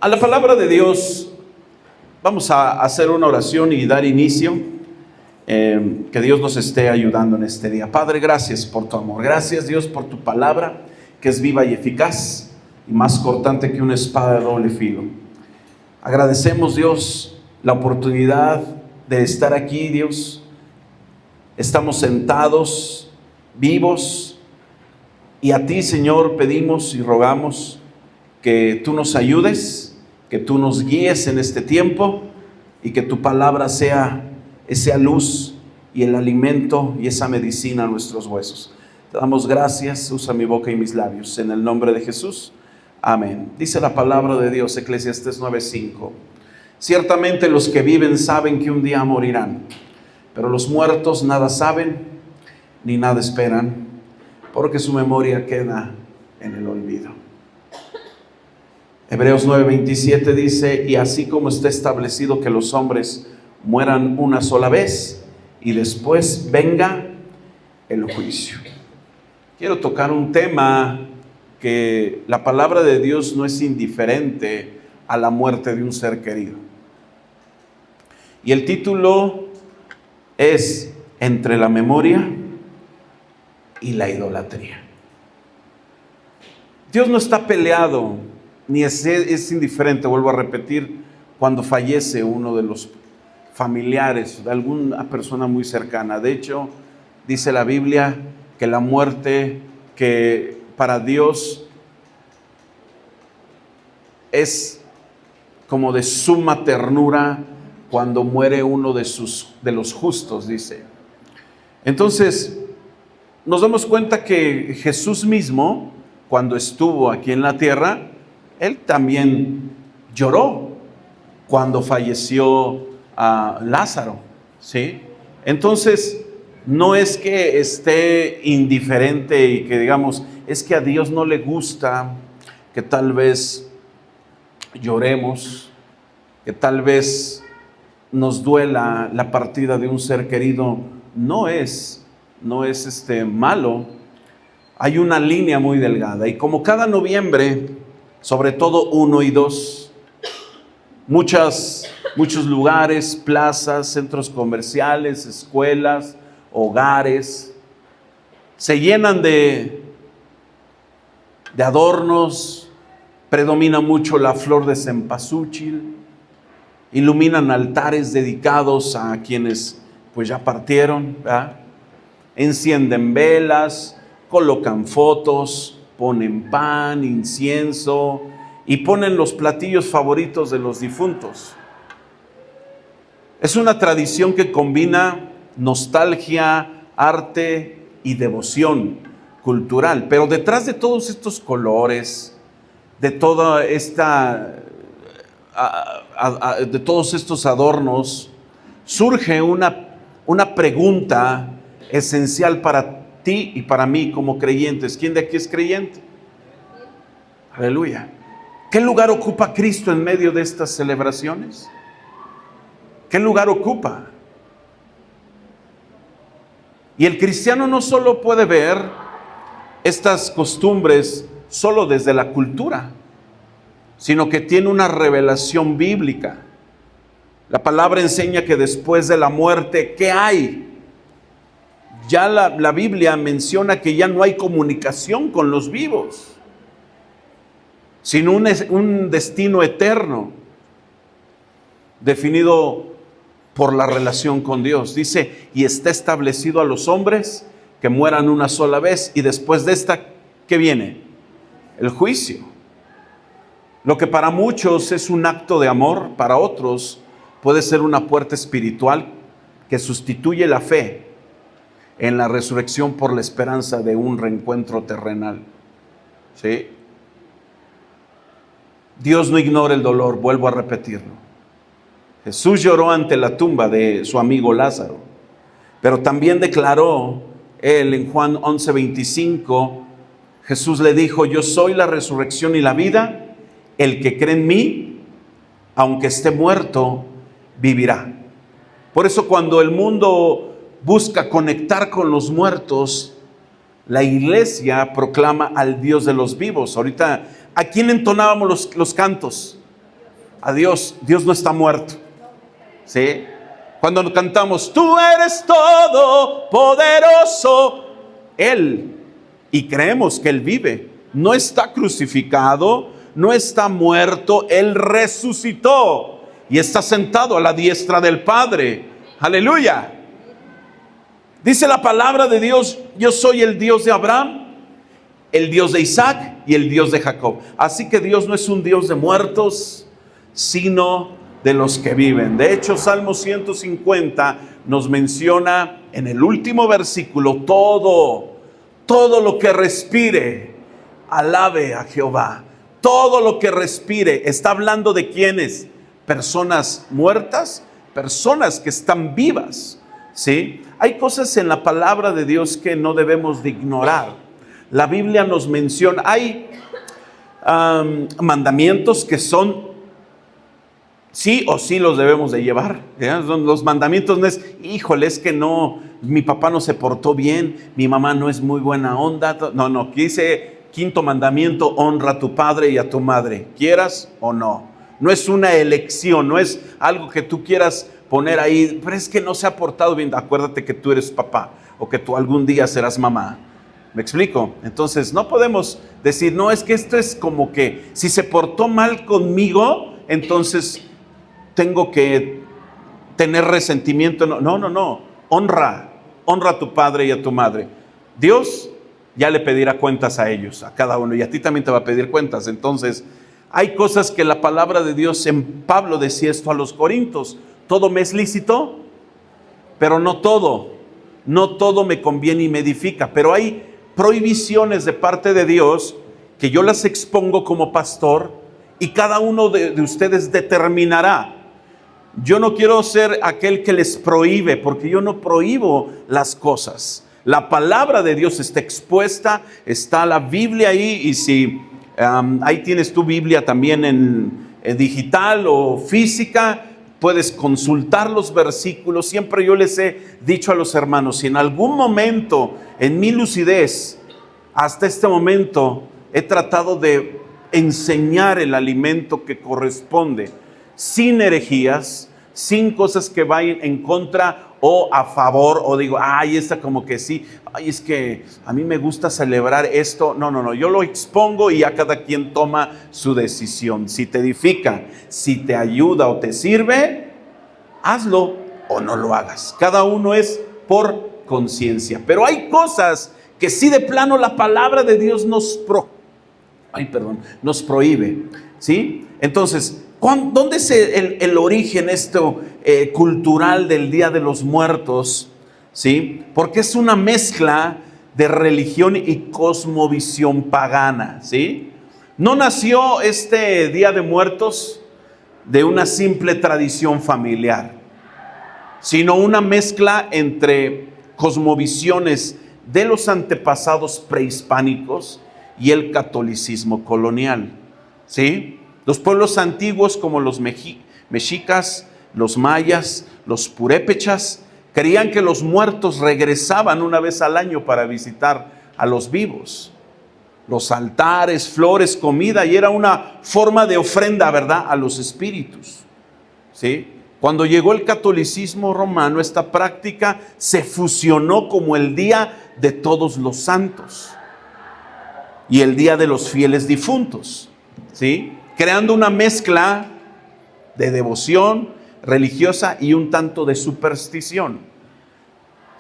A la palabra de Dios vamos a hacer una oración y dar inicio. Que Dios nos esté ayudando en este día. Padre, gracias por tu amor. Gracias, Dios, por tu palabra, que es viva y eficaz y más cortante que una espada de doble filo. Agradecemos, Dios, la oportunidad de estar aquí, Dios. Estamos sentados, vivos, y a ti, Señor, pedimos y rogamos que tú nos ayudes, que tú nos guíes en este tiempo y que tu palabra sea esa luz y el alimento y esa medicina a nuestros huesos. Te damos gracias, usa mi boca y mis labios, en el nombre de Jesús, amén. Dice la palabra de Dios, Eclesiastés 9:5: ciertamente los que viven saben que un día morirán, pero los muertos nada saben ni nada esperan, porque su memoria queda en el olvido. Hebreos 9:27 dice: y así como está establecido que los hombres mueran una sola vez y después venga el juicio. Quiero tocar un tema que la palabra de Dios no es indiferente a la muerte de un ser querido. Y el título es Entre la memoria y la idolatría. Dios no está peleado ni es indiferente, vuelvo a repetir, cuando fallece uno de los familiares de alguna persona muy cercana. De hecho, dice la Biblia que la muerte, que para Dios es como de suma ternura cuando muere uno de los justos, dice. Entonces, nos damos cuenta que Jesús mismo, cuando estuvo aquí en la tierra, Él también lloró cuando falleció a Lázaro, ¿sí? Entonces, no es que esté indiferente y que digamos, es que a Dios no le gusta que tal vez lloremos, que tal vez nos duela la partida de un ser querido. No es malo. Hay una línea muy delgada, y como cada noviembre, sobre todo 1 y 2, muchos lugares, plazas, centros comerciales, escuelas, hogares, se llenan de adornos, predomina mucho la flor de cempasúchil, iluminan altares dedicados a quienes pues ya partieron, ¿verdad? Encienden velas, colocan fotos, ponen pan, incienso y ponen los platillos favoritos de los difuntos. Es una tradición que combina nostalgia, arte y devoción cultural, pero detrás de todos estos colores, de toda esta, de todos estos adornos, surge una pregunta esencial para ti y para mí como creyentes. ¿Quién de aquí es creyente? Aleluya. ¿Qué lugar ocupa Cristo en medio de estas celebraciones? ¿Qué lugar ocupa? Y el cristiano no solo puede ver estas costumbres solo desde la cultura, sino que tiene una revelación bíblica. La palabra enseña que después de la muerte, ¿qué hay? Ya la Biblia menciona que ya no hay comunicación con los vivos, sino un destino eterno definido por la relación con Dios. Dice, y está establecido a los hombres que mueran una sola vez, y después de esta, ¿qué viene? El juicio. Lo que para muchos es un acto de amor, para otros puede ser una puerta espiritual que sustituye la fe en la resurrección por la esperanza de un reencuentro terrenal. ¿Sí? Dios no ignora el dolor, vuelvo a repetirlo. Jesús lloró ante la tumba de su amigo Lázaro, pero también declaró él en Juan 11:25, Jesús le dijo: yo soy la resurrección y la vida, el que cree en mí, aunque esté muerto, vivirá. Por eso cuando el mundo busca conectar con los muertos, la iglesia proclama al Dios de los vivos. Ahorita, ¿a quién entonábamos los cantos? a Dios. Dios no está muerto. ¿Sí? Cuando cantamos, tú eres todopoderoso, Él, y creemos que Él vive, no está crucificado, no está muerto, Él resucitó y está sentado a la diestra del Padre. Aleluya. Dice la palabra de Dios, yo soy el Dios de Abraham, el Dios de Isaac y el Dios de Jacob. Así que Dios no es un Dios de muertos, sino de los que viven. De hecho, Salmo 150 nos menciona en el último versículo, todo lo que respire, alabe a Jehová. Todo lo que respire. Está hablando de quiénes, personas muertas, personas que están vivas. ¿Sí? Hay cosas en la palabra de Dios que no debemos de ignorar. La Biblia nos menciona, hay mandamientos que son sí o sí los debemos de llevar. Los mandamientos no es, híjole, es que no, mi papá no se portó bien, mi mamá no es muy buena onda. No, aquí dice, quinto mandamiento, honra a tu padre y a tu madre, quieras o no. No es una elección, no es algo que tú quieras poner ahí, pero es que no se ha portado bien. Acuérdate que tú eres papá o que tú algún día serás mamá. ¿Me explico? Entonces no podemos decir, no, es que esto es como que si se portó mal conmigo, entonces tengo que tener resentimiento. No. Honra a tu padre y a tu madre. Dios ya le pedirá cuentas a ellos, a cada uno, y a ti también te va a pedir cuentas. Entonces, hay cosas que la palabra de Dios, en Pablo decía esto a los Corintios, todo me es lícito, pero no todo me conviene y me edifica. Pero hay prohibiciones de parte de Dios que yo las expongo como pastor y cada uno de ustedes determinará. Yo no quiero ser aquel que les prohíbe, porque yo no prohíbo las cosas. La palabra de Dios está expuesta, está la Biblia ahí, y si ahí tienes tu Biblia también en digital o física, puedes consultar los versículos. Siempre yo les he dicho a los hermanos, si en algún momento en mi lucidez hasta este momento he tratado de enseñar el alimento que corresponde, sin herejías, sin cosas que vayan en contra o a favor, o digo, ay, esta como que sí, ay, es que a mí me gusta celebrar esto. No, yo lo expongo y ya cada quien toma su decisión. Si te edifica, si te ayuda o te sirve, hazlo o no lo hagas. Cada uno es por conciencia. Pero hay cosas que sí de plano la palabra de Dios nos prohíbe, ¿sí? Entonces, ¿dónde es el origen cultural del Día de los Muertos? ¿Sí? Porque es una mezcla de religión y cosmovisión pagana, ¿sí? No nació este Día de Muertos de una simple tradición familiar, sino una mezcla entre cosmovisiones de los antepasados prehispánicos y el catolicismo colonial, ¿sí? Los pueblos antiguos como los mexicas, los mayas, los purépechas, creían que los muertos regresaban una vez al año para visitar a los vivos. Los altares, flores, comida, y era una forma de ofrenda, ¿verdad?, a los espíritus, ¿sí? Cuando llegó el catolicismo romano, esta práctica se fusionó como el Día de Todos los Santos y el Día de los Fieles Difuntos, ¿sí? Creando una mezcla de devoción religiosa y un tanto de superstición,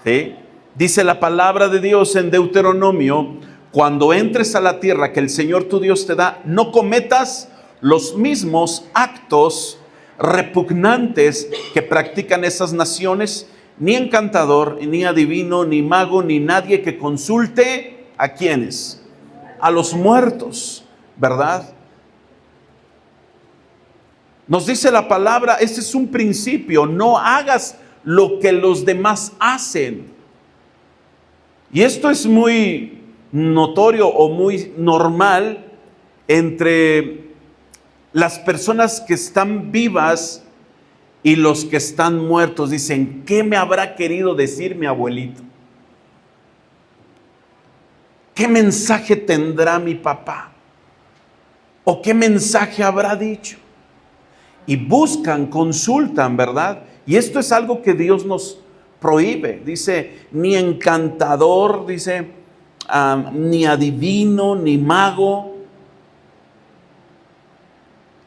¿sí? Dice la palabra de Dios en Deuteronomio, cuando entres a la tierra que el Señor tu Dios te da, no cometas los mismos actos repugnantes que practican esas naciones, ni encantador, ni adivino, ni mago, ni nadie que consulte ¿a quiénes? A los muertos, ¿verdad? Nos dice la palabra, este es un principio, no hagas lo que los demás hacen. Y esto es muy notorio o muy normal entre las personas que están vivas y los que están muertos. Dicen, ¿qué me habrá querido decir mi abuelito? ¿Qué mensaje tendrá mi papá? ¿O qué mensaje habrá dicho? y buscan, consultan, ¿verdad? Y esto es algo que Dios nos prohíbe. Dice, ni encantador, dice, ni adivino, ni mago,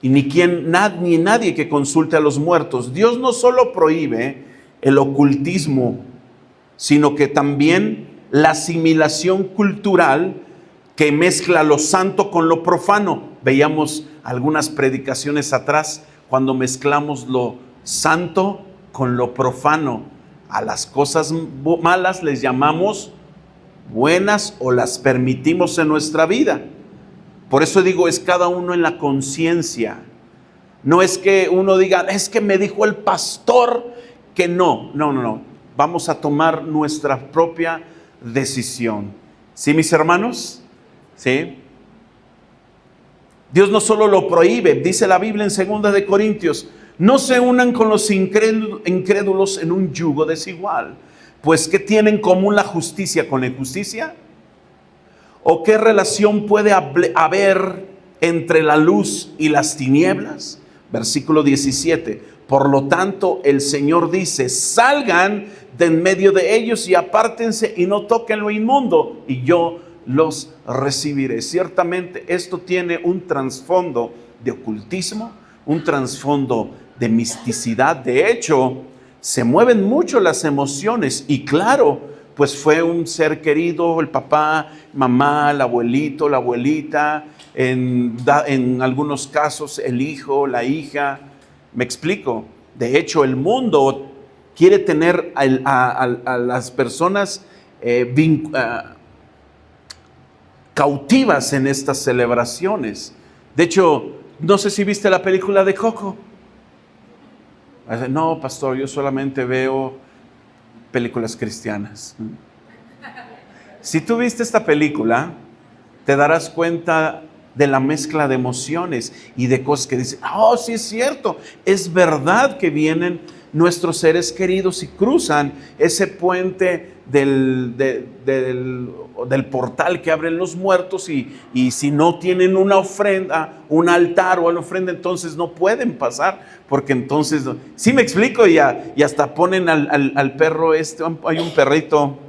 y ni nadie que consulte a los muertos. Dios no solo prohíbe el ocultismo, sino que también la asimilación cultural que mezcla lo santo con lo profano. Veíamos algunas predicaciones atrás cuando mezclamos lo santo con lo profano. A las cosas malas les llamamos buenas o las permitimos en nuestra vida. Por eso digo, es cada uno en la conciencia. No es que uno diga, es que me dijo el pastor que no. No. Vamos a tomar nuestra propia decisión. ¿Sí, mis hermanos? ¿Sí? Dios no solo lo prohíbe, dice la Biblia en 2 de Corintios, no se unan con los incrédulos en un yugo desigual. Pues ¿qué tiene en común la justicia con la injusticia? ¿O qué relación puede haber entre la luz y las tinieblas? Versículo 17. Por lo tanto, el Señor dice, salgan de en medio de ellos y apártense y no toquen lo inmundo, y yo los recibiré. Ciertamente esto tiene un trasfondo de ocultismo, un trasfondo de misticidad. De hecho, se mueven mucho las emociones y claro, pues fue un ser querido, el papá, mamá, el abuelito, la abuelita, en algunos casos el hijo, la hija. Me explico. De hecho, el mundo quiere tener a las personas cautivas en estas celebraciones. De hecho, no sé si viste la película de Coco. No, pastor, yo solamente veo películas cristianas. Si tú viste esta película, te darás cuenta de la mezcla de emociones y de cosas que dicen, oh, sí es cierto, es verdad que vienen nuestros seres queridos y cruzan ese puente del portal que abren los muertos y si no tienen una ofrenda, un altar o una ofrenda, entonces no pueden pasar, porque entonces, sí me explico, y hasta ponen al perro hay un perrito,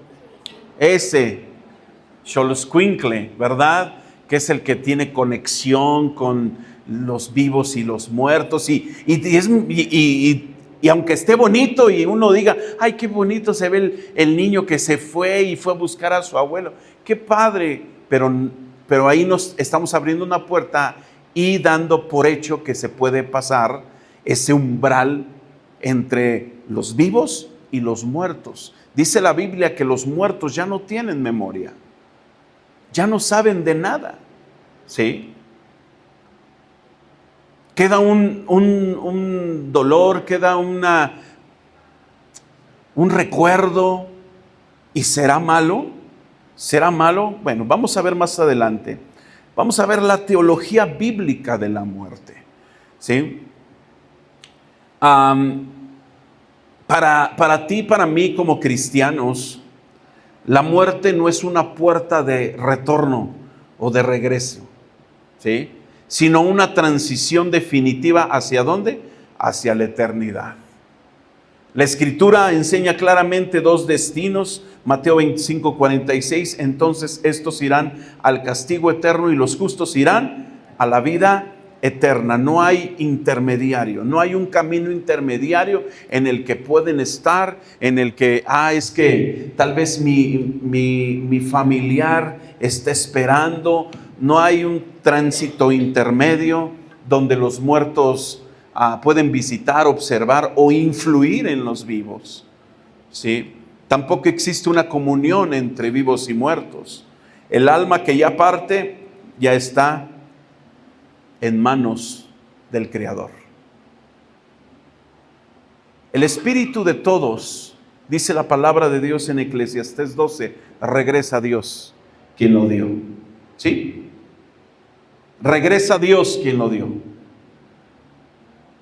Xoloscuincle, ¿verdad? Que es el que tiene conexión con los vivos y los muertos, y aunque esté bonito y uno diga, ay, qué bonito se ve el niño que se fue y fue a buscar a su abuelo, qué padre, pero ahí nos estamos abriendo una puerta y dando por hecho que se puede pasar ese umbral entre los vivos y los muertos. Dice la Biblia que los muertos ya no tienen memoria, ya no saben de nada, ¿sí? Queda un dolor, queda un recuerdo, y ¿será malo? ¿Será malo? Bueno, vamos a ver más adelante. Vamos a ver la teología bíblica de la muerte, ¿sí? Para ti, para mí como cristianos, la muerte no es una puerta de retorno o de regreso, ¿sí? Sino una transición definitiva. ¿Hacia dónde? Hacia la eternidad. La Escritura enseña claramente dos destinos. Mateo 25:46, entonces estos irán al castigo eterno y los justos irán a la vida eterna. No hay intermediario, no hay un camino intermediario en el que pueden estar, en el que, es que tal vez mi familiar está esperando. No hay un tránsito intermedio donde los muertos pueden visitar, observar o influir en los vivos, ¿sí? Tampoco existe una comunión entre vivos y muertos. El alma que ya parte ya está en manos del Creador. El espíritu de todos, dice la palabra de Dios en Eclesiastés 12, regresa a Dios quien lo dio, ¿sí? Regresa a Dios quien lo dio.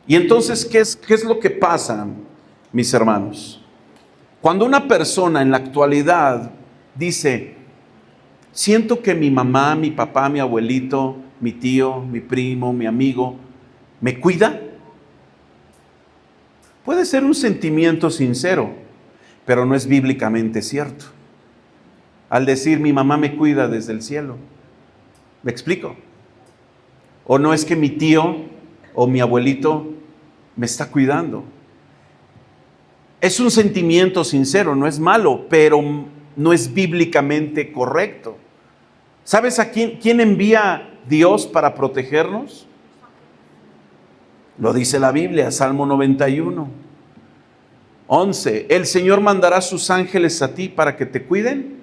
Y entonces, ¿qué es lo que pasa, mis hermanos? Cuando una persona en la actualidad dice, siento que mi mamá, mi papá, mi abuelito, mi tío, mi primo, mi amigo, ¿me cuida? Puede ser un sentimiento sincero, pero no es bíblicamente cierto. Al decir mi mamá me cuida desde el cielo. ¿Me explico? O no es que mi tío o mi abuelito me está cuidando. Es un sentimiento sincero, no es malo, pero no es bíblicamente correcto. ¿Sabes a quién envía Dios para protegernos? Lo dice la Biblia, Salmo 91, 11. El Señor mandará sus ángeles a ti para que te cuiden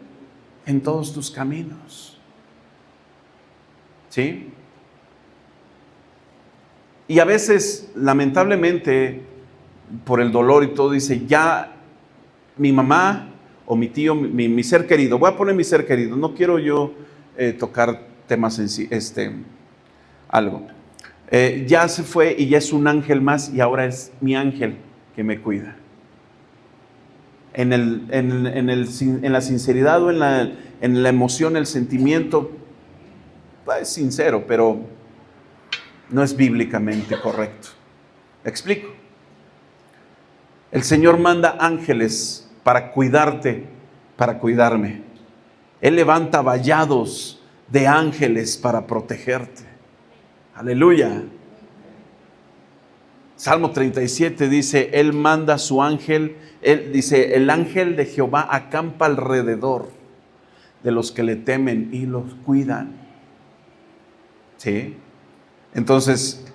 en todos tus caminos. ¿Sí? Y a veces, lamentablemente, por el dolor y todo, dice, ya mi mamá o mi tío, mi ser querido, voy a poner mi ser querido, no quiero yo tocar temas en sí, algo. Ya se fue y ya es un ángel más y ahora es mi ángel que me cuida. En la sinceridad o en la emoción, el sentimiento, es sincero, pero no es bíblicamente correcto. ¿Me explico? El Señor manda ángeles para cuidarte, para cuidarme. Él levanta vallados de ángeles para protegerte. Aleluya. Salmo 37 dice, Él manda a su ángel, Él dice, el ángel de Jehová acampa alrededor de los que le temen y los cuidan. ¿Sí? Entonces,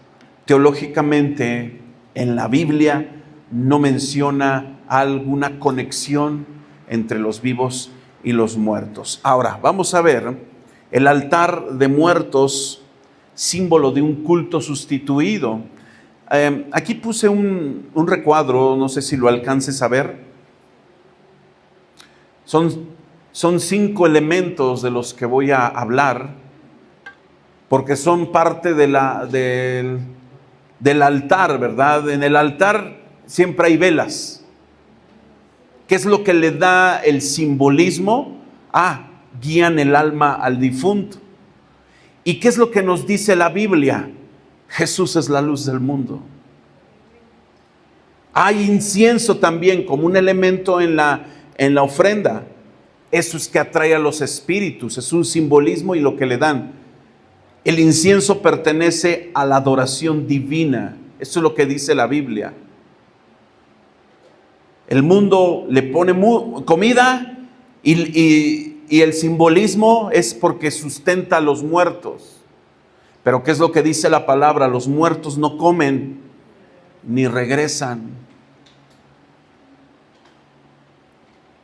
teológicamente, en la Biblia no menciona alguna conexión entre los vivos y los muertos. Ahora, vamos a ver el altar de muertos, símbolo de un culto sustituido. Aquí puse un recuadro, no sé si lo alcances a ver. Son 5 elementos de los que voy a hablar, porque son parte del altar, ¿verdad? En el altar siempre hay velas. ¿Qué es lo que le da el simbolismo? Guían el alma al difunto. ¿Y qué es lo que nos dice la Biblia? Jesús es la luz del mundo. Hay incienso también como un elemento en la ofrenda. Eso es que atrae a los espíritus, es un simbolismo y lo que le dan. El incienso pertenece a la adoración divina. Eso es lo que dice la Biblia. El mundo le pone comida y el simbolismo es porque sustenta a los muertos. Pero ¿qué es lo que dice la palabra? Los muertos no comen ni regresan.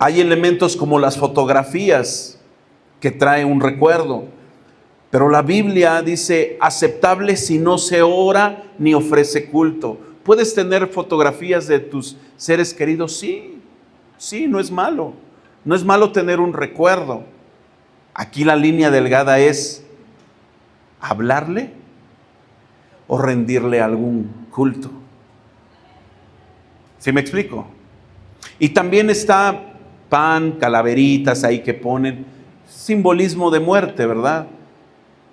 Hay elementos como las fotografías que traen un recuerdo. Pero la Biblia dice, aceptable si no se ora ni ofrece culto. ¿Puedes tener fotografías de tus seres queridos? Sí, no es malo. No es malo tener un recuerdo. Aquí la línea delgada es hablarle o rendirle algún culto. ¿Sí me explico? Y también está pan, calaveritas ahí que ponen, simbolismo de muerte, ¿verdad?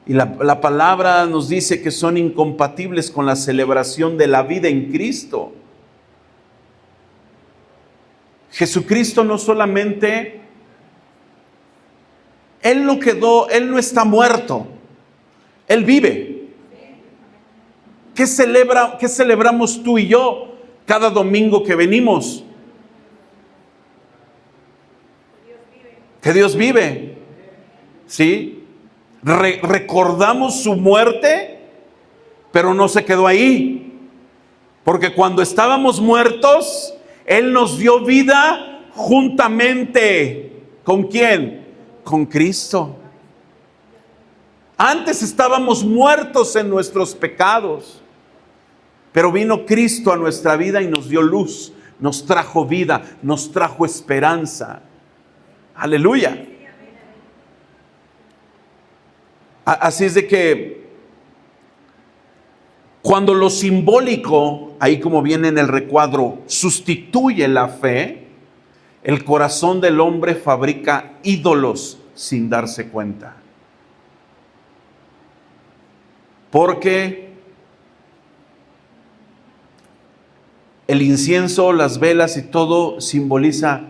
Y la palabra nos dice que son incompatibles con la celebración de la vida en Cristo. Jesucristo no solamente, Él no está muerto, Él vive. ¿Qué celebramos tú y yo cada domingo que venimos? Que Dios vive. ¿Sí? Recordamos su muerte, pero no se quedó ahí. Porque cuando estábamos muertos, Él nos dio vida juntamente. ¿Con quién? Con Cristo. Antes estábamos muertos en nuestros pecados, pero vino Cristo a nuestra vida y nos dio luz, nos trajo vida, nos trajo esperanza. Aleluya. Así es de que cuando lo simbólico, ahí como viene en el recuadro, sustituye la fe, el corazón del hombre fabrica ídolos sin darse cuenta. Porque el incienso, las velas y todo simboliza,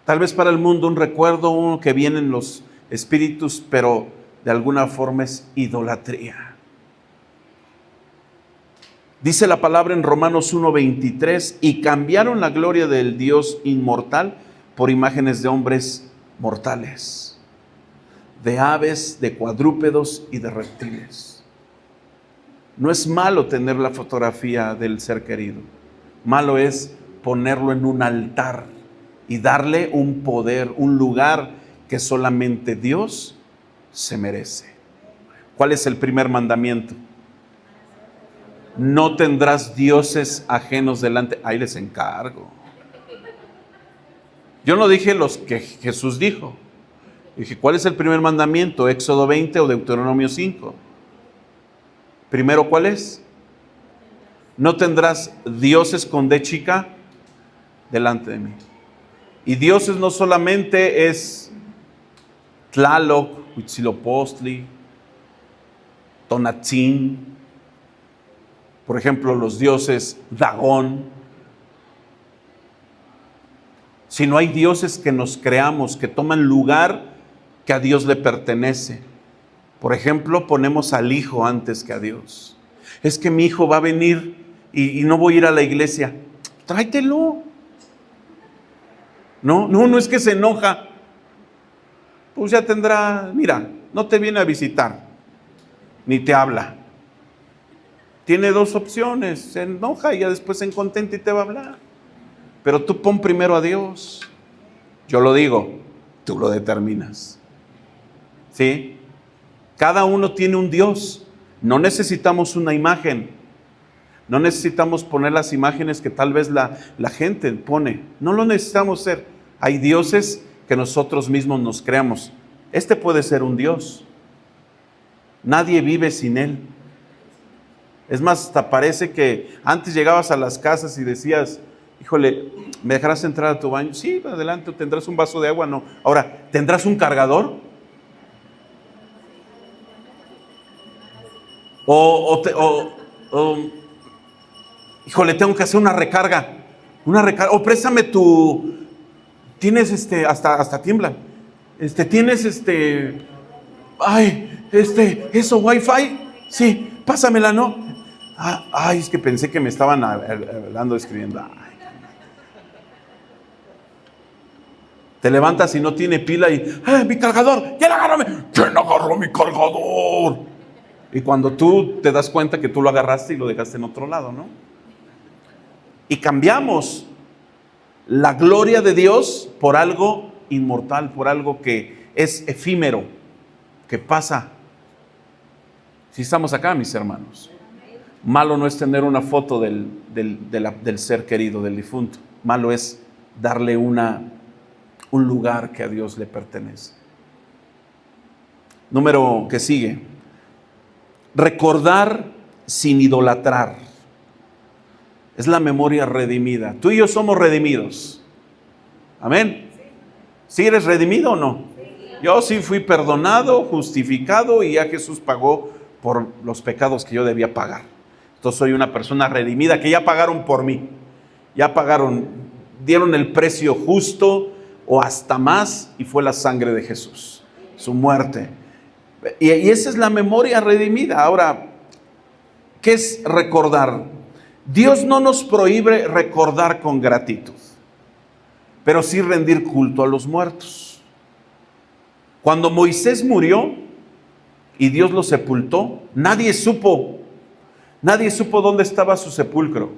tal vez para el mundo, un recuerdo, uno que vienen los espíritus, pero de alguna forma es idolatría. Dice la palabra en Romanos 1:23, y cambiaron la gloria del Dios inmortal por imágenes de hombres mortales, de aves, de cuadrúpedos y de reptiles. No es malo tener la fotografía del ser querido. Malo es ponerlo en un altar y darle un poder, un lugar que solamente Dios se merece. ¿Cuál es el primer mandamiento? No tendrás dioses ajenos delante. Ahí les encargo. Yo no dije los que Jesús dijo. Dije, ¿cuál es el primer mandamiento? Éxodo 20 o Deuteronomio 5. Primero, ¿cuál es? No tendrás dioses con D chica delante de mí. Y dioses no solamente es Tlaloc, Huitzilopochtli, Tonatzin, por ejemplo, los dioses Dagón, sino hay dioses que nos creamos, que toman lugar que a Dios le pertenece. Por ejemplo, ponemos al hijo antes que a Dios. Es que mi hijo va a venir y no voy a ir a la iglesia. Tráetelo. No es que se enoja. Pues ya tendrá, mira, no te viene a visitar, ni te habla. Tiene dos opciones, se enoja y ya después se contenta y te va a hablar. Pero tú pon primero a Dios. Yo lo digo, tú lo determinas. ¿Sí? Cada uno tiene un Dios. No necesitamos una imagen. No necesitamos poner las imágenes que tal vez la gente pone. No lo necesitamos ser. Hay dioses que nosotros mismos nos creamos. Este puede ser un Dios. Nadie vive sin él. Es más, hasta parece que antes llegabas a las casas y decías, híjole, ¿me dejarás entrar a tu baño? Sí, adelante. ¿Tendrás un vaso de agua? No. Ahora, ¿tendrás un cargador? Híjole, tengo que hacer una recarga. O préstame tienes hasta tiemblan. Tienes eso, Wi-Fi. Sí, pásamela, ¿no? Es que pensé que me estaban hablando, escribiendo. Te levantas y no tiene pila y, mi cargador, ¿quién agarró mi cargador? Y cuando tú te das cuenta que tú lo agarraste y lo dejaste en otro lado, ¿no? Y cambiamos la gloria de Dios por algo inmortal, por algo que es efímero, que pasa. Si estamos acá, mis hermanos. Malo no es tener una foto del ser querido, del difunto. Malo es darle un lugar que a Dios le pertenece. Número que sigue. Recordar sin idolatrar. Es la memoria redimida. Tú y yo somos redimidos. Amén. ¿Sí eres redimido o no? Yo sí fui perdonado, justificado y ya Jesús pagó por los pecados que yo debía pagar. Entonces soy una persona redimida que ya pagaron por mí. Ya pagaron, dieron el precio justo o hasta más y fue la sangre de Jesús, su muerte. Y esa es la memoria redimida. Ahora, ¿qué es recordar? Dios no nos prohíbe recordar con gratitud, pero sí rendir culto a los muertos. Cuando Moisés murió y Dios lo sepultó, nadie supo dónde estaba su sepulcro,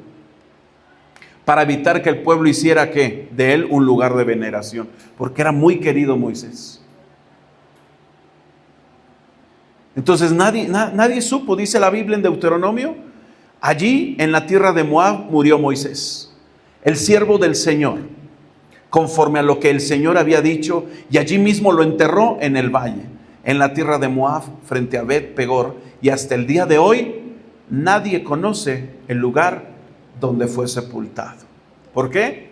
para evitar que el pueblo hiciera ¿qué? De él un lugar de veneración, porque era muy querido Moisés. Entonces nadie supo, dice la Biblia en Deuteronomio, allí en la tierra de Moab murió Moisés, el siervo del Señor, conforme a lo que el Señor había dicho, y allí mismo lo enterró en el valle, en la tierra de Moab, frente a Bet Pegor, y hasta el día de hoy nadie conoce el lugar donde fue sepultado. ¿Por qué?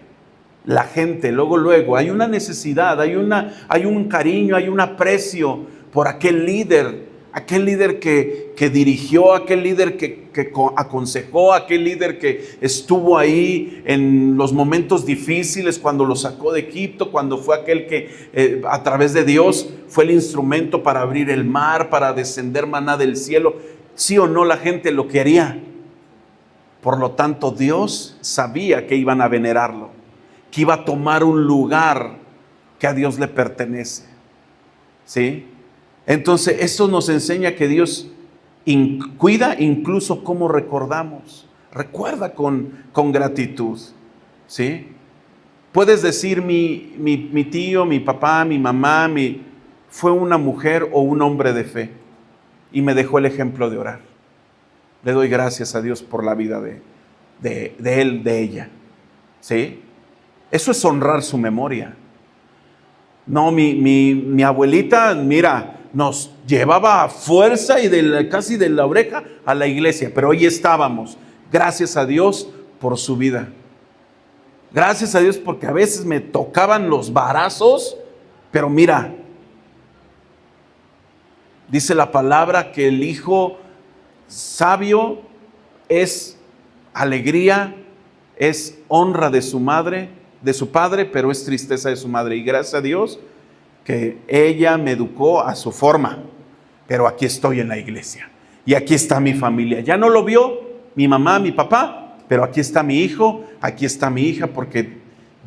La gente, luego, hay una necesidad, hay un cariño, hay un aprecio por aquel líder, aquel líder que dirigió, aquel líder que aconsejó, aquel líder que estuvo ahí en los momentos difíciles, cuando lo sacó de Egipto, cuando fue aquel que a través de Dios fue el instrumento para abrir el mar, para descender maná del cielo. Sí o no, la gente lo quería. Por lo tanto, Dios sabía que iban a venerarlo, que iba a tomar un lugar que a Dios le pertenece. ¿Sí? Entonces, esto nos enseña que Dios cuida incluso cómo recordamos. Recuerda con gratitud. ¿Sí? Puedes decir, mi tío, mi papá, mi mamá, fue una mujer o un hombre de fe y me dejó el ejemplo de orar. Le doy gracias a Dios por la vida de él, de ella. ¿Sí? Eso es honrar su memoria. No, mi abuelita, mira, nos llevaba a fuerza y casi de la oreja a la iglesia, pero hoy estábamos. Gracias a Dios por su vida. Gracias a Dios porque a veces me tocaban los varazos, pero mira, dice la palabra que el hijo sabio es alegría, es honra de su madre, de su padre, pero es tristeza de su madre. Y gracias a Dios que ella me educó a su forma, pero aquí estoy en la iglesia y aquí está mi familia. Ya no lo vio mi mamá, mi papá, pero aquí está mi hijo, aquí está mi hija, porque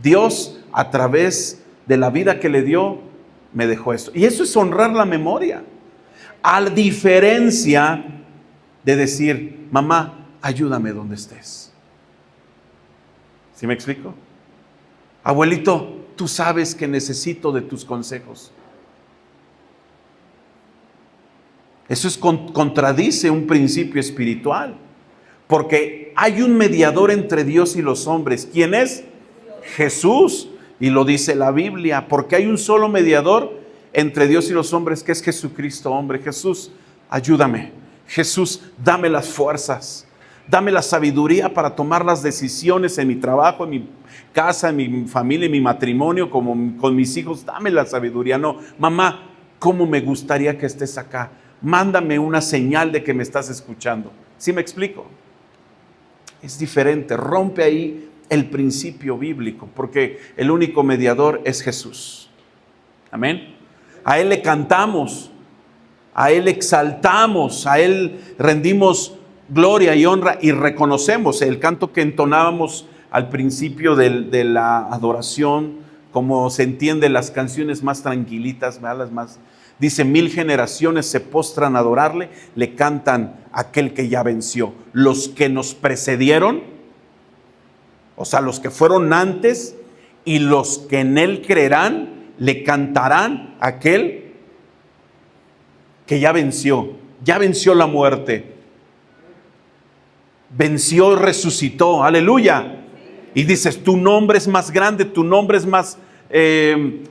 Dios a través de la vida que le dio me dejó esto. Y eso es honrar la memoria, a diferencia de decir, mamá, ayúdame donde estés. ¿Sí me explico? Abuelito, tú sabes que necesito de tus consejos. Eso contradice un principio espiritual, porque hay un mediador entre Dios y los hombres. ¿Quién es? Jesús. Y lo dice la Biblia, porque hay un solo mediador entre Dios y los hombres, que es Jesucristo, hombre. Jesús, ayúdame. Jesús, dame las fuerzas. Dame la sabiduría para tomar las decisiones en mi trabajo, en mi casa, en mi familia, en mi matrimonio, como con mis hijos. Dame la sabiduría. No, mamá, ¿cómo me gustaría que estés acá? Mándame una señal de que me estás escuchando. ¿Sí me explico? Es diferente. Rompe ahí el principio bíblico, porque el único mediador es Jesús. Amén. A Él le cantamos, a Él exaltamos, a Él rendimos gloria y honra y reconocemos el canto que entonábamos al principio de la adoración, como se entiende las canciones más tranquilitas, las más, dice, 1000 generaciones se postran a adorarle, le cantan a aquel que ya venció. Los que nos precedieron, o sea, los que fueron antes y los que en él creerán, le cantarán a aquel que ya venció la muerte. Venció y resucitó, aleluya. Y dices, tu nombre es más grande, tu nombre es más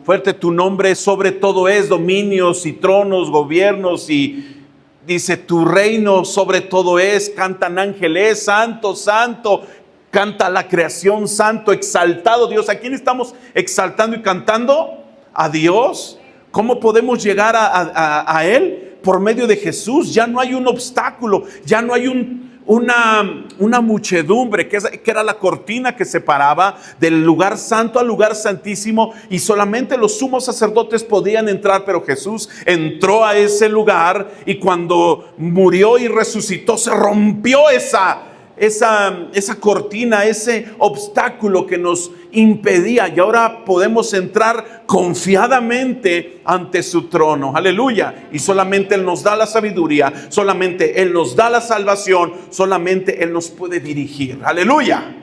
fuerte, tu nombre sobre todo es dominios y tronos, gobiernos, y dice, tu reino sobre todo es. Cantan ángeles, santo, santo, canta la creación, santo, exaltado Dios. ¿A quién estamos exaltando y cantando? A Dios. ¿Cómo podemos llegar a Él? Por medio de Jesús. Ya no hay un obstáculo, ya no hay una muchedumbre que era la cortina que separaba del lugar santo al lugar santísimo, y solamente los sumos sacerdotes podían entrar, pero Jesús entró a ese lugar, y cuando murió y resucitó se rompió esa cortina, ese obstáculo que nos impedía, y ahora podemos entrar confiadamente ante su trono, aleluya. Y solamente Él nos da la sabiduría, solamente Él nos da la salvación, solamente Él nos puede dirigir, aleluya.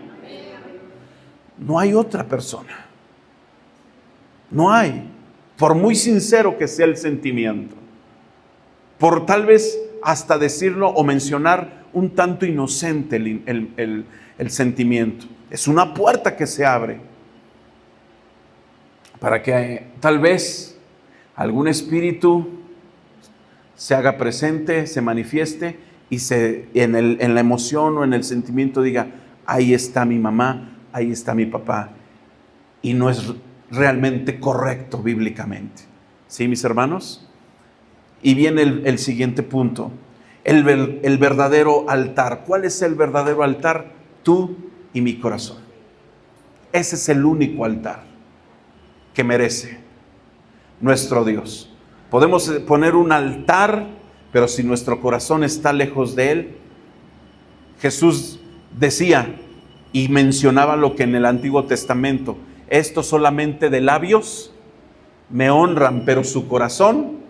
No hay otra persona, no hay, por muy sincero que sea el sentimiento, por tal vez hasta decirlo o mencionar un tanto inocente el sentimiento. Es una puerta que se abre para que tal vez algún espíritu se haga presente, se manifieste y en la emoción o en el sentimiento diga, ahí está mi mamá, ahí está mi papá. Y no es realmente correcto bíblicamente. ¿Sí, mis hermanos? Y viene el siguiente punto, el verdadero altar. ¿Cuál es el verdadero altar? Tú y mi corazón. Ese es el único altar que merece nuestro Dios. Podemos poner un altar, pero si nuestro corazón está lejos de Él, Jesús decía y mencionaba lo que en el Antiguo Testamento, estos solamente de labios me honran, pero su corazón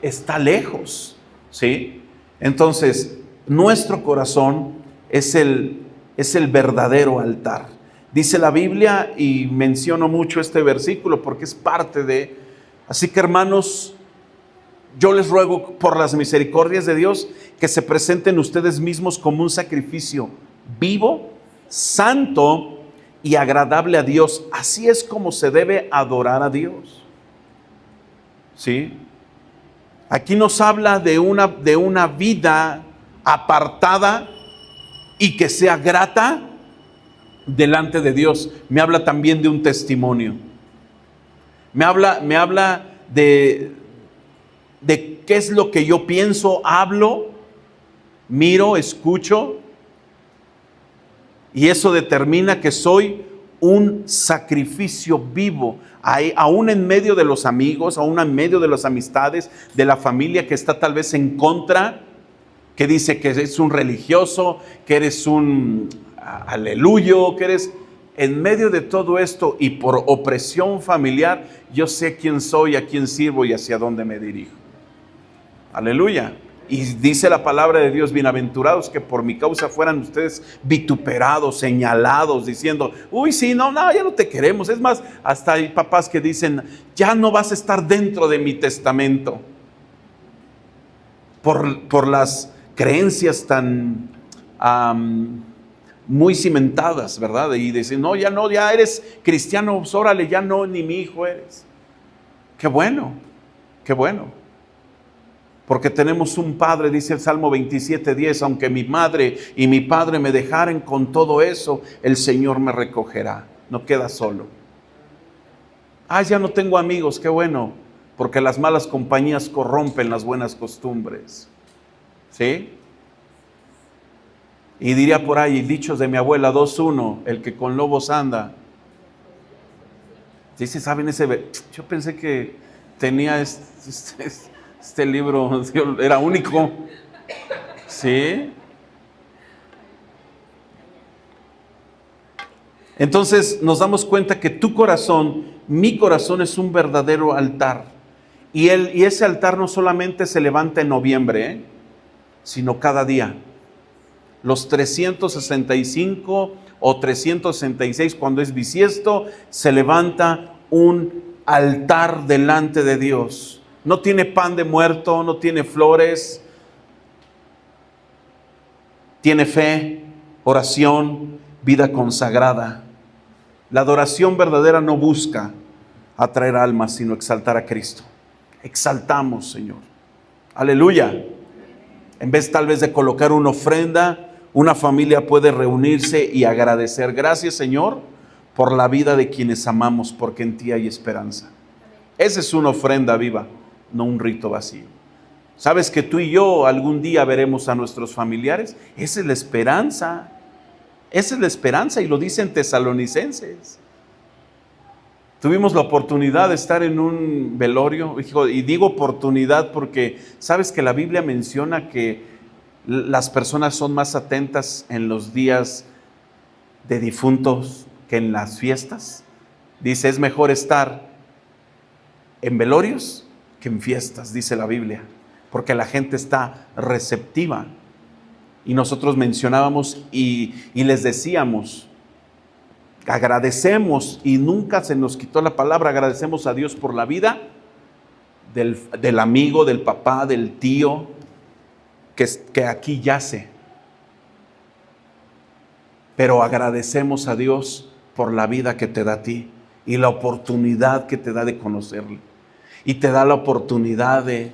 está lejos, ¿sí? Entonces, nuestro corazón es el verdadero altar. Dice la Biblia, y menciono mucho este versículo porque es parte de... Así que, hermanos, yo les ruego por las misericordias de Dios que se presenten ustedes mismos como un sacrificio vivo, santo y agradable a Dios. Así es como se debe adorar a Dios. ¿Sí? Aquí nos habla de una vida apartada y que sea grata delante de Dios. Me habla también de un testimonio. Me habla de qué es lo que yo pienso, hablo, miro, escucho. Y eso determina que soy un sacrificio vivo, aún en medio de los amigos, aún en medio de las amistades, de la familia que está tal vez en contra, que dice que es un religioso, que eres un aleluyo, que eres... En medio de todo esto y por opresión familiar, yo sé quién soy, a quién sirvo y hacia dónde me dirijo. Aleluya. Y dice la palabra de Dios, bienaventurados que por mi causa fueran ustedes vituperados, señalados, diciendo, uy, sí, no, ya no te queremos. Es más, hasta hay papás que dicen, ya no vas a estar dentro de mi testamento. Por las creencias tan muy cimentadas, ¿verdad? Y dicen, ya eres cristiano, pues órale, ya no, ni mi hijo eres. Qué bueno, qué bueno. Porque tenemos un Padre, dice el Salmo 27:10, aunque mi madre y mi padre me dejaren, con todo eso, el Señor me recogerá. No queda solo. Ya no tengo amigos, qué bueno, porque las malas compañías corrompen las buenas costumbres. ¿Sí? Y diría por ahí, dichos de mi abuela 2:1, el que con lobos anda. Dice, ¿saben yo pensé que tenía este libro, era único. ¿Sí? Entonces nos damos cuenta que tu corazón, mi corazón es un verdadero altar. Y ese altar no solamente se levanta en noviembre, sino cada día. Los 365 o 366, cuando es bisiesto, se levanta un altar delante de Dios. No tiene pan de muerto, no tiene flores, tiene fe, oración, vida consagrada. La adoración verdadera no busca atraer almas, sino exaltar a Cristo. Exaltamos, Señor. Aleluya. En vez tal vez de colocar una ofrenda, una familia puede reunirse y agradecer. Gracias, Señor, por la vida de quienes amamos, porque en ti hay esperanza. Esa es una ofrenda viva, no un rito vacío. ¿Sabes que tú y yo algún día veremos a nuestros familiares? Esa es la esperanza. Esa es la esperanza y lo dicen Tesalonicenses. Tuvimos la oportunidad de estar en un velorio, y digo oportunidad porque sabes que la Biblia menciona que las personas son más atentas en los días de difuntos que en las fiestas. Dice, es mejor estar en velorios que en fiestas, dice la Biblia, porque la gente está receptiva. Y nosotros mencionábamos y les decíamos, agradecemos, y nunca se nos quitó la palabra, agradecemos a Dios por la vida del amigo, del papá, del tío, que aquí yace. Pero agradecemos a Dios por la vida que te da a ti y la oportunidad que te da de conocerle. Y te da la oportunidad e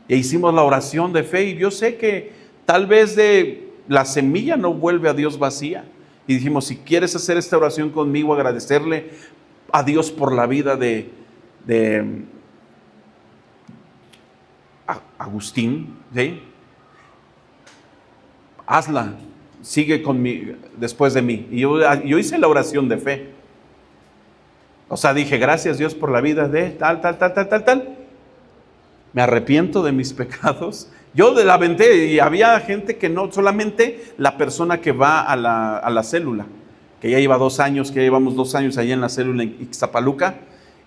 hicimos la oración de fe, y yo sé que tal vez de la semilla no vuelve a Dios vacía. Y dijimos, si quieres hacer esta oración conmigo, agradecerle a Dios por la vida de Agustín, ¿sí? Hazla, sigue después de mí. Y yo hice la oración de fe. O sea, dije, gracias Dios por la vida de tal. Me arrepiento de mis pecados. Yo la aventé y había gente que no, solamente la persona que va a la célula, que ya lleva 2 años, que ya llevamos 2 años allá en la célula en Ixtapaluca,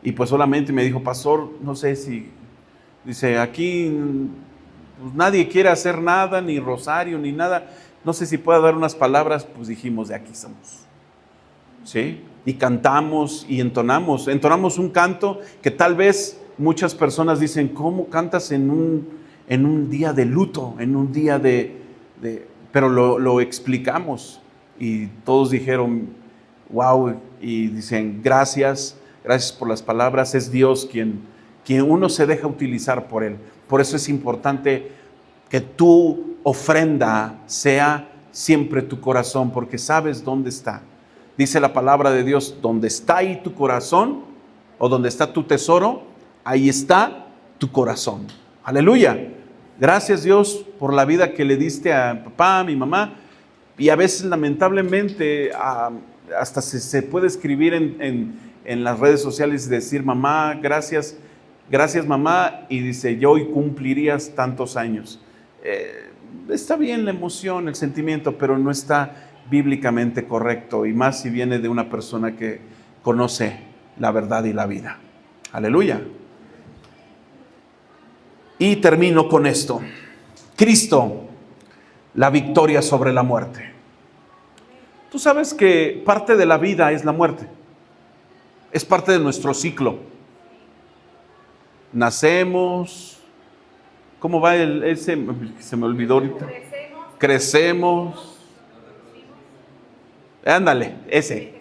y pues solamente me dijo, pastor, no sé si, dice, aquí pues nadie quiere hacer nada, ni rosario, ni nada, no sé si pueda dar unas palabras. Pues dijimos, de aquí somos, ¿sí? Y cantamos y entonamos un canto que tal vez muchas personas dicen, ¿cómo cantas en un día de luto, en un día pero lo explicamos y todos dijeron, wow, y dicen, gracias por las palabras, es Dios quien uno se deja utilizar por Él. Por eso es importante que tu ofrenda sea siempre tu corazón, porque sabes dónde está. Dice la palabra de Dios, donde está ahí tu corazón, o donde está tu tesoro, ahí está tu corazón. Aleluya. Gracias Dios por la vida que le diste a papá, a mi mamá. Y a veces lamentablemente hasta se puede escribir en las redes sociales y decir, mamá, gracias mamá, y dice, yo hoy cumplirías tantos años. Está bien la emoción, el sentimiento, pero no está bíblicamente correcto, y más si viene de una persona que conoce la verdad y la vida. Aleluya. Y termino con esto. Cristo, la victoria sobre la muerte. Tú sabes que parte de la vida es la muerte. Es parte de nuestro ciclo. Nacemos. ¿Cómo va ese? Se me olvidó ahorita. Crecemos. Ándale, ese.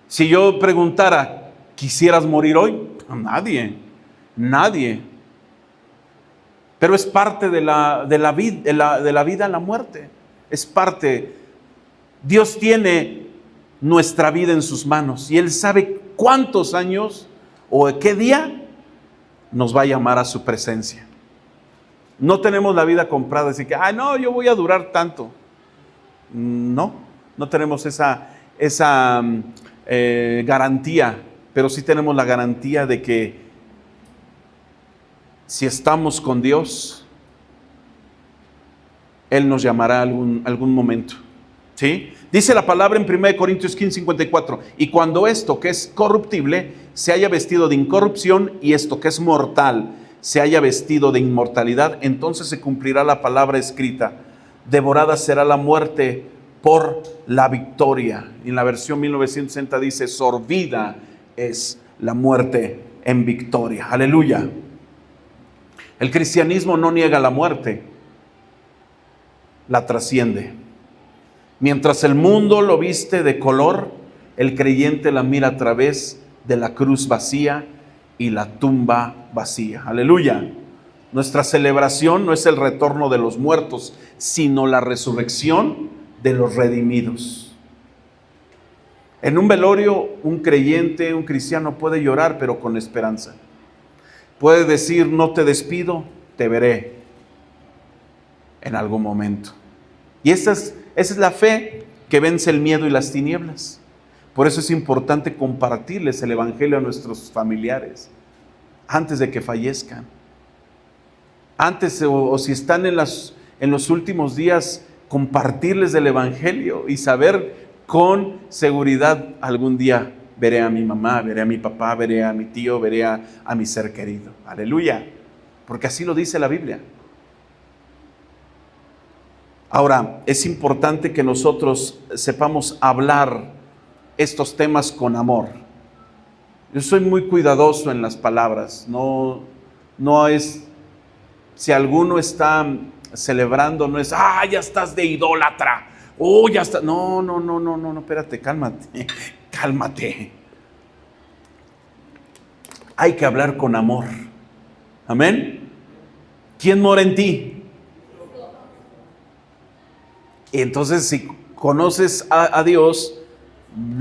Si yo preguntara, ¿quisieras morir hoy? Nadie. Pero es parte de la vida la muerte. Es parte. Dios tiene nuestra vida en sus manos y Él sabe cuántos años o qué día nos va a llamar a su presencia. No tenemos la vida comprada, así que, no, yo voy a durar tanto. No tenemos esa garantía, pero sí tenemos la garantía de que si estamos con Dios, Él nos llamará algún momento. ¿Sí? Dice la palabra en 1 Corintios 15:54, y cuando esto que es corruptible se haya vestido de incorrupción, y esto que es mortal se haya vestido de inmortalidad, entonces se cumplirá la palabra escrita, devorada será la muerte por la victoria. Y en la versión 1960 dice, sorbida es la muerte en victoria. Aleluya. El cristianismo no niega la muerte, la trasciende. Mientras el mundo lo viste de color, el creyente la mira a través de la cruz vacía y la tumba vacía. Aleluya. Nuestra celebración no es el retorno de los muertos, sino la resurrección de los redimidos. En un velorio, un creyente, un cristiano puede llorar, pero con esperanza. Puede decir, no te despido, te veré en algún momento. Y esa es la fe que vence el miedo y las tinieblas. Por eso es importante compartirles el evangelio a nuestros familiares antes de que fallezcan. Antes o si están en los últimos días, compartirles del evangelio y saber con seguridad, algún día veré a mi mamá, veré a mi papá, veré a mi tío, veré a mi ser querido. Aleluya. Porque así lo dice la Biblia. Ahora, es importante que nosotros sepamos hablar estos temas con amor. Yo soy muy cuidadoso en las palabras. No es, si alguno está celebrando, no es, ya estás de idólatra. Ya está. No, espérate, cálmate. Hay que hablar con amor. Amén. ¿Quién mora en ti? Entonces, si conoces a Dios,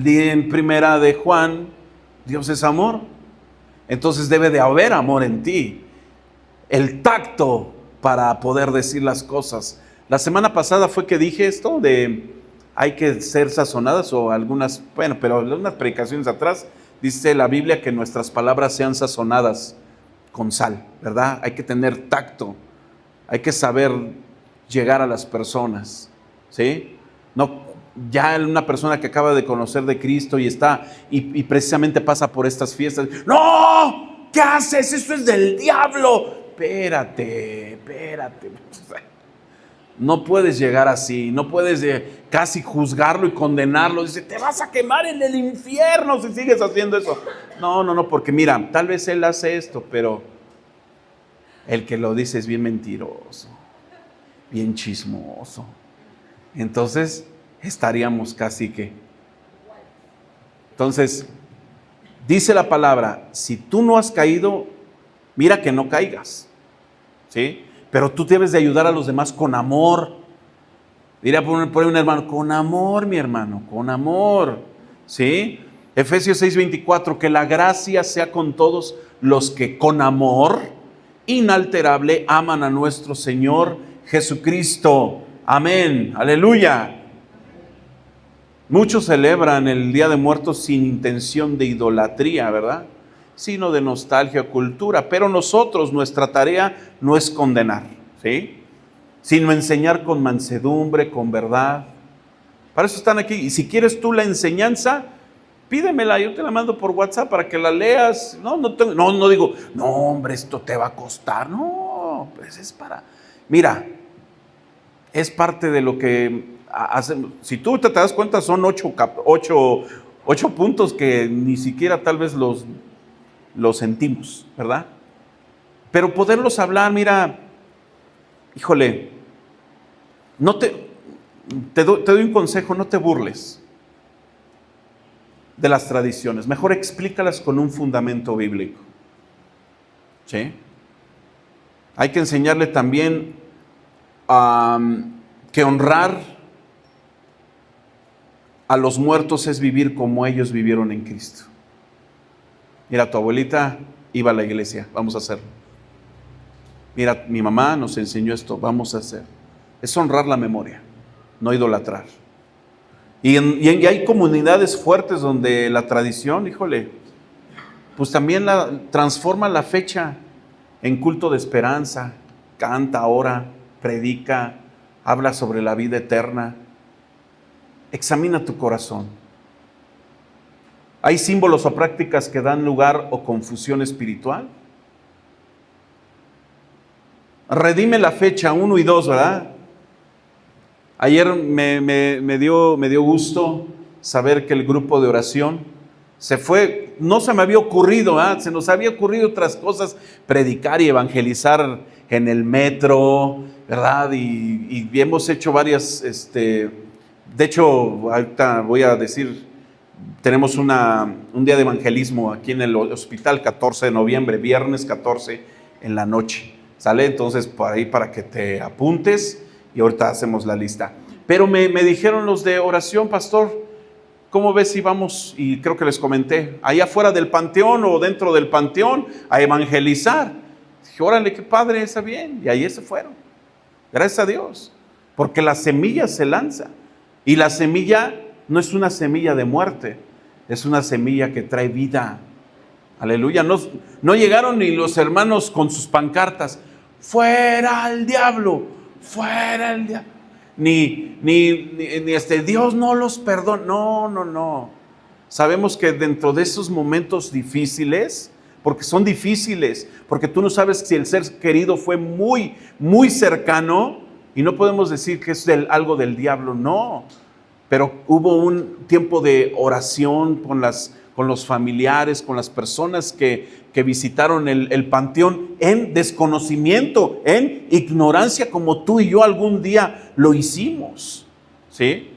en primera de Juan, Dios es amor. Entonces debe de haber amor en ti. El tacto para poder decir las cosas. La semana pasada fue que dije esto de hay que ser sazonadas o algunas, bueno, pero algunas predicaciones atrás dice la Biblia que nuestras palabras sean sazonadas con sal, ¿verdad? Hay que tener tacto, hay que saber llegar a las personas, ¿sí? No, ya una persona que acaba de conocer de Cristo y está, y precisamente pasa por estas fiestas, ¡no! ¿Qué haces? Eso es del diablo. Espérate. No puedes llegar así, no puedes casi juzgarlo y condenarlo. Dice, te vas a quemar en el infierno si sigues haciendo eso. No, porque mira, tal vez él hace esto, pero el que lo dice es bien mentiroso, bien chismoso. Entonces, estaríamos casi que. Entonces, dice la palabra, si tú no has caído, mira que no caigas, ¿sí? Pero tú debes de ayudar a los demás con amor. Diría por ahí un hermano, con amor, mi hermano, con amor, ¿sí? Efesios 6:24, que la gracia sea con todos los que con amor inalterable aman a nuestro Señor Jesucristo. Amén, aleluya. Muchos celebran el Día de Muertos sin intención de idolatría, ¿verdad? Sino de nostalgia o cultura, pero nosotros, nuestra tarea no es condenar, ¿sí? Sino enseñar con mansedumbre, con verdad. Para eso están aquí. Y si quieres tú la enseñanza, pídemela, yo te la mando por WhatsApp para que la leas. No digo, no hombre, esto te va a costar. No, pues es para, mira, es parte de lo que hacemos. Si tú te das cuenta, son 8 puntos que ni siquiera tal vez los sentimos, ¿verdad? Pero poderlos hablar, mira, híjole, te doy un consejo, no te burles de las tradiciones, mejor explícalas con un fundamento bíblico, ¿sí? Hay que enseñarle también que honrar a los muertos es vivir como ellos vivieron en Cristo. Mira, tu abuelita iba a la iglesia, vamos a hacerlo. Mira, mi mamá nos enseñó esto, vamos a hacer. Es honrar la memoria, no idolatrar. Y hay comunidades fuertes donde la tradición, híjole, pues también transforma la fecha en culto de esperanza, canta, ora, predica, habla sobre la vida eterna. Examina tu corazón. ¿Hay símbolos o prácticas que dan lugar o confusión espiritual? Redime la fecha 1 y 2, ¿verdad? Ayer me dio gusto saber que el grupo de oración se fue, no se me había ocurrido, ¿verdad? Se nos había ocurrido otras cosas, predicar y evangelizar en el metro, ¿verdad? Y hemos hecho varias, de hecho, ahorita voy a decir, tenemos un día de evangelismo aquí en el hospital, 14 de noviembre, viernes 14 en la noche, ¿sale? Entonces, por ahí para que te apuntes y ahorita hacemos la lista. Pero me dijeron los de oración, pastor, ¿cómo ves si vamos? Y creo que les comenté, allá afuera del panteón o dentro del panteón a evangelizar. Dije, órale, qué padre, está bien. Y ahí se fueron. Gracias a Dios. Porque la semilla se lanza. Y la semilla no es una semilla de muerte, es una semilla que trae vida. Aleluya. No llegaron ni los hermanos con sus pancartas, fuera el diablo, fuera el diablo. Ni Dios no los perdona. No. Sabemos que dentro de esos momentos difíciles, porque son difíciles, porque tú no sabes si el ser querido fue muy, muy cercano, y no podemos decir que es algo del diablo, no. Pero hubo un tiempo de oración con los familiares, con las personas que visitaron el panteón en desconocimiento, en ignorancia, como tú y yo algún día lo hicimos, ¿sí?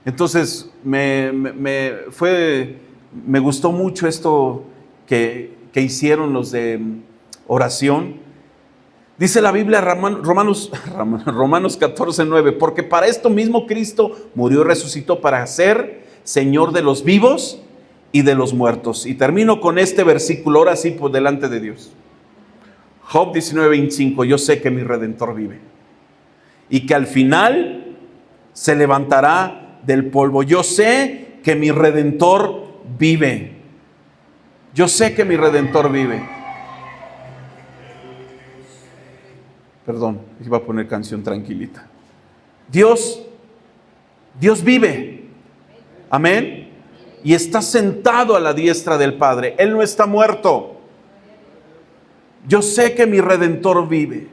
Entonces, me gustó mucho esto que hicieron los de oración. Dice la Biblia, Romanos 14:9, porque para esto mismo Cristo murió y resucitó para ser Señor de los vivos y de los muertos. Y termino con este versículo, ahora sí, por delante de Dios. Job 19:25, yo sé que mi Redentor vive y que al final se levantará del polvo. Yo sé que mi Redentor vive. Yo sé que mi Redentor vive. Perdón, iba a poner canción tranquilita. Dios vive. Amén. Y está sentado a la diestra del Padre. Él no está muerto. Yo sé que mi Redentor vive.